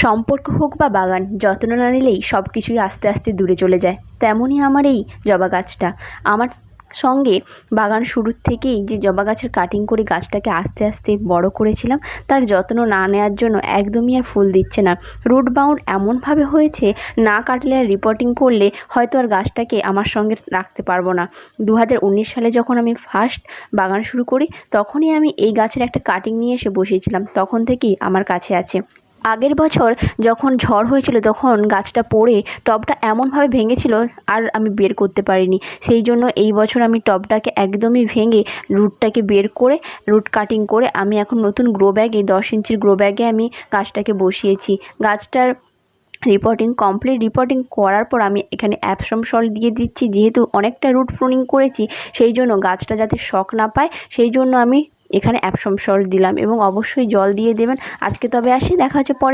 সম্পর্ক হোক বা বাগান, যত্ন না নিলেই সব কিছুই আস্তে আস্তে দূরে চলে যায়। তেমনই আমার এই জবা গাছটা। আমার সঙ্গে বাগান শুরুর থেকেই যে জবা গাছের কাটিং করে গাছটাকে আস্তে আস্তে বড় করেছিলাম, তার যত্ন না নেওয়ার জন্য একদমই আর ফুল দিচ্ছে না। রুট বাউন্ড এমনভাবে হয়েছে, না কাটলে আর রিপোর্টিং করলে হয়তো আর গাছটাকে আমার সঙ্গে রাখতে পারবো না। 2019 সালে যখন আমি ফার্স্ট বাগান শুরু করি, তখনই আমি এই গাছের একটা কাটিং নিয়ে এসে বসিয়েছিলাম। তখন থেকেই আমার কাছে আছে। আগের বছর যখন ঝড় হয়েছিল, তখন গাছটা পড়ে টবটা এমনভাবে ভেঙেছিল আর আমি বের করতে পারিনি। সেই জন্য এই বছর আমি টবটাকে একদমই ভেঙে রুটটাকে বের করে রুট কাটিং করে আমি এখন নতুন গ্রো ব্যাগে 10 ইঞ্চির গ্রো ব্যাগে আমি গাছটাকে বসিয়েছি। গাছটার রিপোর্টিং কমপ্লিট। রিপোর্টিং করার পর আমি এখানে অ্যাপসম সল্ট দিয়ে দিচ্ছি। যেহেতু অনেকটা রুট প্রুনিং করেছি, সেই জন্য গাছটা যাতে শক না পায়, সেই জন্য আমি এখানে অ্যাপসম সল্ট দিলাম। এবং অবশ্যই জল দিয়ে দেবেন। আজকে তবে আসি, দেখা হচ্ছে পরে।